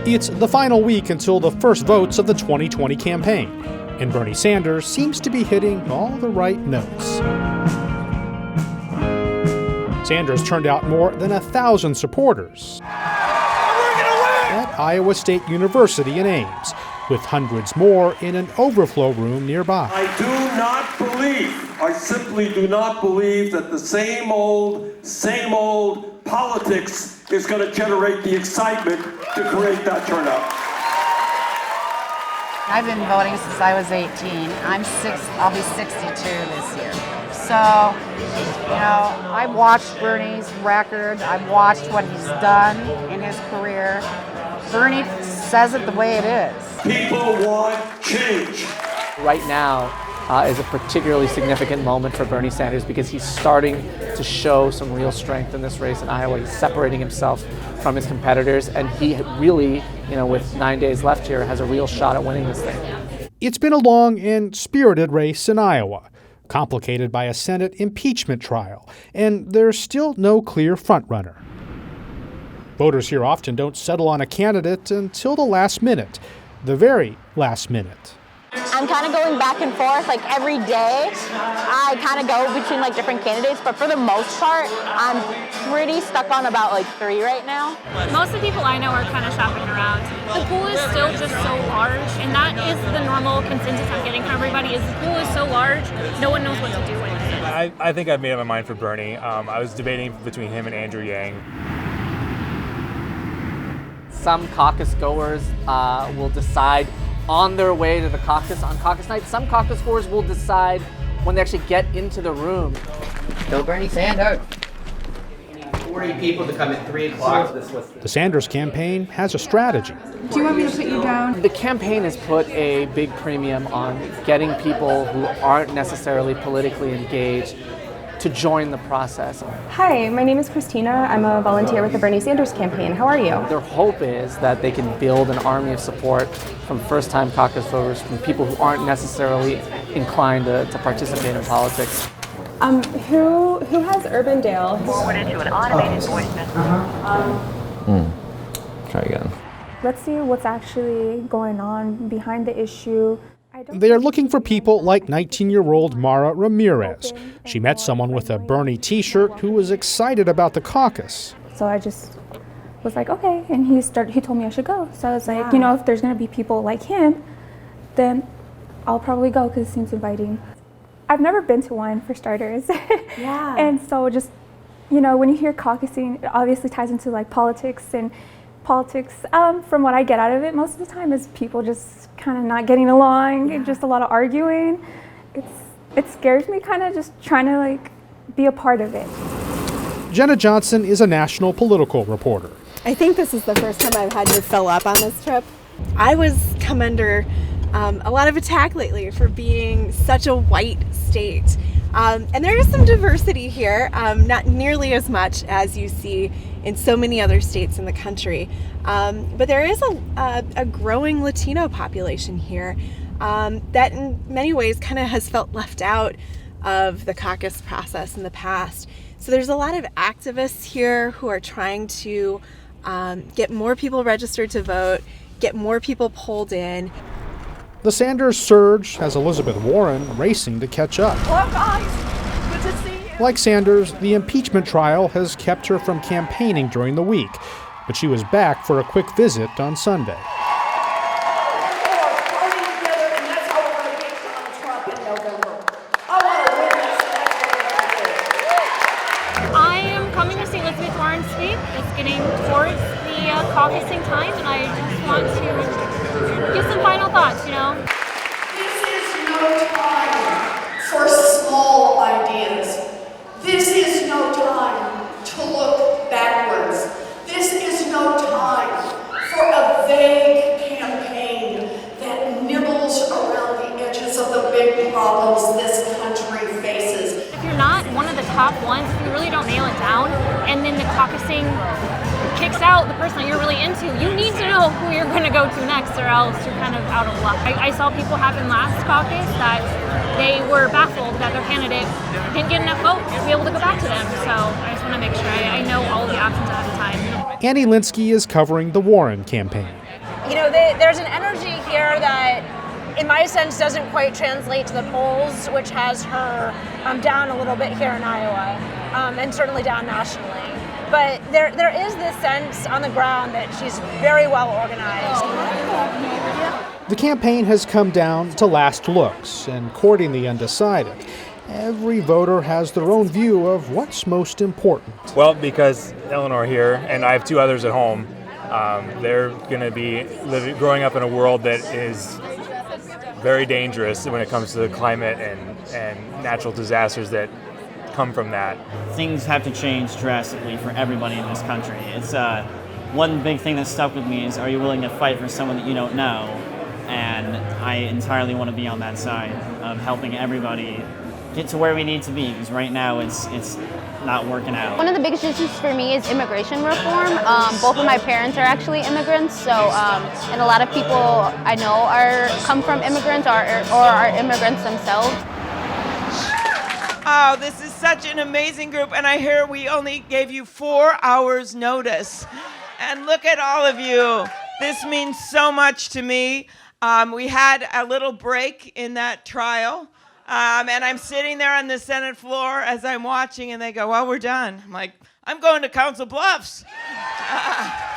It's the final week until the first votes of the 2020 campaign, and Bernie Sanders seems to be hitting all the right notes. Sanders turned out more than 1,000 supporters at Iowa State University in Ames, with hundreds more in an overflow room nearby. I simply do not believe that the same old politics is going to generate the excitement to create that turnout. I've been voting since I was 18. I'll be 62 this year. So, I've watched Bernie's record. I've watched what he's done in his career. Bernie says it the way it is. People want change. Right now is a particularly significant moment for Bernie Sanders because he's starting to show some real strength in this race in Iowa. He's separating himself from his competitors, and he really, with 9 days left here, has a real shot at winning this thing. It's been a long and spirited race in Iowa, complicated by a Senate impeachment trial, and there's still no clear frontrunner. Voters here often don't settle on a candidate until the last minute, the very last minute. I'm kind of going back and forth every day. I kind of go between different candidates, but for the most part, I'm pretty stuck on about 3 right now. Most of the people I know are kind of shopping around. The pool is still just so large, and that is the normal consensus I'm getting from everybody is the pool is so large, no one knows what to do with it. I think I've made up my mind for Bernie. I was debating between him and Andrew Yang. Some caucus goers will decide on their way to the caucus on caucus night. Some caucus goers will decide when they actually get into the room. Go Bernie Sanders. 40 people to come at 3 o'clock. The Sanders campaign has a strategy. Do you want me to put you down? The campaign has put a big premium on getting people who aren't necessarily politically engaged to join the process. Hi, my name is Christina. I'm a volunteer with the Bernie Sanders campaign. How are you? Their hope is that they can build an army of support from first-time caucus voters, from people who aren't necessarily inclined to participate in politics. Who has Urbandale? Forwarded to an automated voice message. Try again. Let's see what's actually going on behind the issue. They are looking for people like 19-year-old Mara Ramirez. She met someone with a Bernie t-shirt who was excited about the caucus. So I just was like, okay, and he told me I should go. So I was like, if there's gonna be people like him, then I'll probably go because it seems inviting. I've never been to one, for starters. Yeah. And so just, when you hear caucusing, it obviously ties into politics, and politics, from what I get out of it most of the time, is people just kind of not getting along, and just a lot of arguing. It scares me kind of just trying to be a part of it. Jenna Johnson is a national political reporter. I think this is the first time I've had to fill up on this trip. I was come under a lot of attack lately for being such a white state. And there is some diversity here, not nearly as much as you see in so many other states in the country. But there is a growing Latino population here that in many ways kind of has felt left out of the caucus process in the past. So there's a lot of activists here who are trying to get more people registered to vote, get more people polled in. The Sanders surge has Elizabeth Warren racing to catch up. Hello guys, good to see you. Like Sanders, the impeachment trial has kept her from campaigning during the week, but she was back for a quick visit on Sunday. I am coming to see Elizabeth Warren speak. It's getting towards the caucusing time, and I just want to give some final thoughts, This is no time for small ideas. This is no time to look backwards. This is no time for a vague campaign that nibbles around the edges of the big problems this country faces. If you're not one of the top ones, if you really don't nail it down, and then the caucusing kicks out the person that you're really into, you need to know who you're going to go to next, or else you're kind of out of luck. I saw people happen last caucus that they were baffled that their candidate didn't get enough votes to be able to go back to them. So I just want to make sure I know all the options ahead of time. Annie Linsky is covering the Warren campaign. there's an energy here that, in my sense, doesn't quite translate to the polls, which has her down a little bit here in Iowa, and certainly down nationally. But there is this sense on the ground that she's very well organized. The campaign has come down to last looks and courting the undecided. Every voter has their own view of what's most important. Well, because Eleanor here, and I have two others at home, they're going to be growing up in a world that is very dangerous when it comes to the climate and natural disasters that come from that. Things have to change drastically for everybody in this country. It's one big thing that stuck with me is, are you willing to fight for someone that you don't know? And I entirely want to be on that side of helping everybody get to where we need to be, because right now it's not working out. One of the biggest issues for me is immigration reform. Both of my parents are actually immigrants, so and a lot of people I know come from immigrants or are immigrants themselves. Oh, this is such an amazing group, and I hear we only gave you 4 hours notice. And look at all of you. This means so much to me. We had a little break in that trial, and I'm sitting there on the Senate floor as I'm watching, and they go, well, we're done. I'm like, I'm going to Council Bluffs.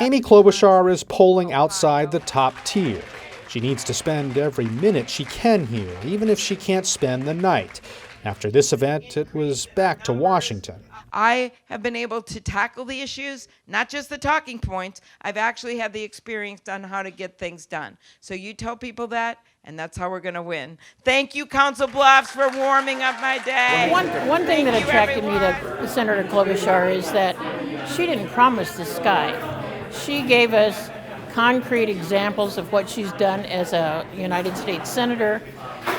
Amy Klobuchar is polling outside the top tier. She needs to spend every minute she can here, even if she can't spend the night. After this event, it was back to Washington. I have been able to tackle the issues, not just the talking points. I've actually had the experience on how to get things done. So you tell people that, and that's how we're going to win. Thank you, Council Bluffs, for warming up my day. One thing that attracted me to Senator Klobuchar is that she didn't promise the sky. She gave us concrete examples of what she's done as a United States Senator,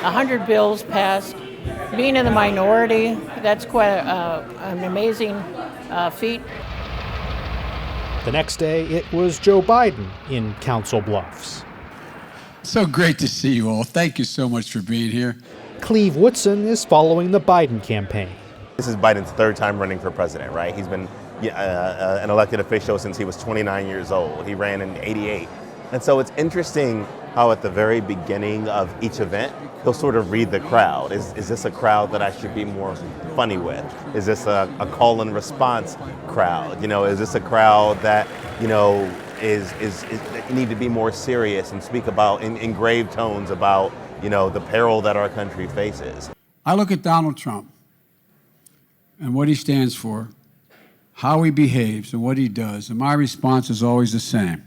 100 bills passed. Being in the minority, that's quite an amazing feat. The next day, it was Joe Biden in Council Bluffs. So great to see you all. Thank you so much for being here. Cleve Woodson is following the Biden campaign. This is Biden's third time running for president, right? He's been an elected official since he was 29 years old. He ran in '88. And so it's interesting how at the very beginning of each event, he'll sort of read the crowd. Is this a crowd that I should be more funny with? Is this a call and response crowd? Is this a crowd that, is that you need to be more serious and speak about in grave tones about, the peril that our country faces? I look at Donald Trump and what he stands for, how he behaves and what he does, and my response is always the same.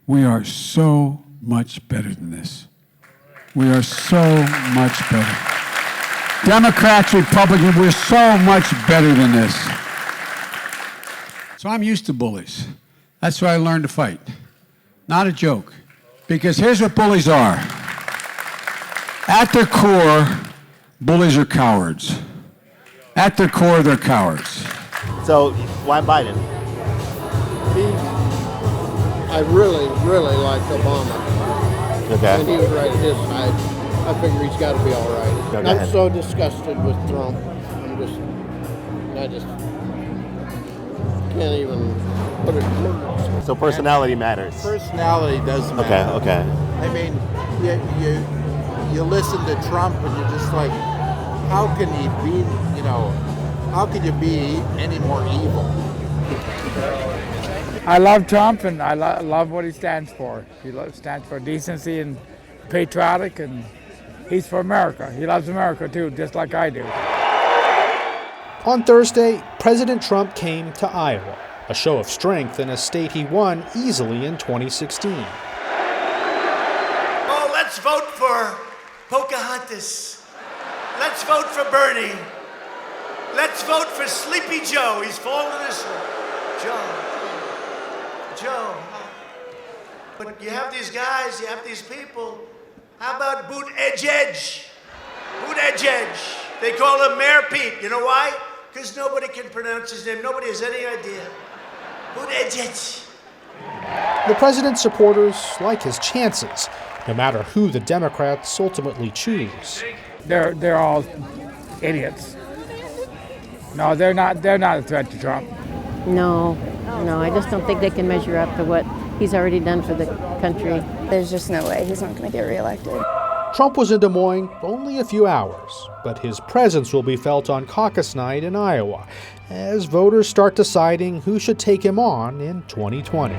We are so much better than this. We are so much better. Democrats, Republicans, we're so much better than this. So I'm used to bullies. That's why I learned to fight. Not a joke. Because here's what bullies are. At their core, bullies are cowards. At their core, they're cowards. So why Biden? I really, really like Obama. Okay. And he was right at his side. I figure he's got to be all right. Okay. I'm so disgusted with Trump. I just can't even put it in words. So personality matters. Personality does matter. Okay. I mean, you listen to Trump and you're just like, how can he be, how could you be any more evil? I love Trump, and I love what he stands for. He stands for decency and patriotic, and he's for America. He loves America, too, just like I do. On Thursday, President Trump came to Iowa, a show of strength in a state he won easily in 2016. Oh, let's vote for Pocahontas. Let's vote for Bernie. Let's vote for Sleepy Joe. He's fallen asleep. Joe. But you have these guys, you have these people. How about Boot Edge? Boot Edge. They call him Mayor Pete. You know why? Because nobody can pronounce his name. Nobody has any idea. Boot Edge. The president's supporters like his chances, no matter who the Democrats ultimately choose. They're all idiots. No, they're not a threat to Trump. No, I just don't think they can measure up to what he's already done for the country. There's just no way he's not going to get reelected. Trump was in Des Moines only a few hours, but his presence will be felt on caucus night in Iowa as voters start deciding who should take him on in 2020.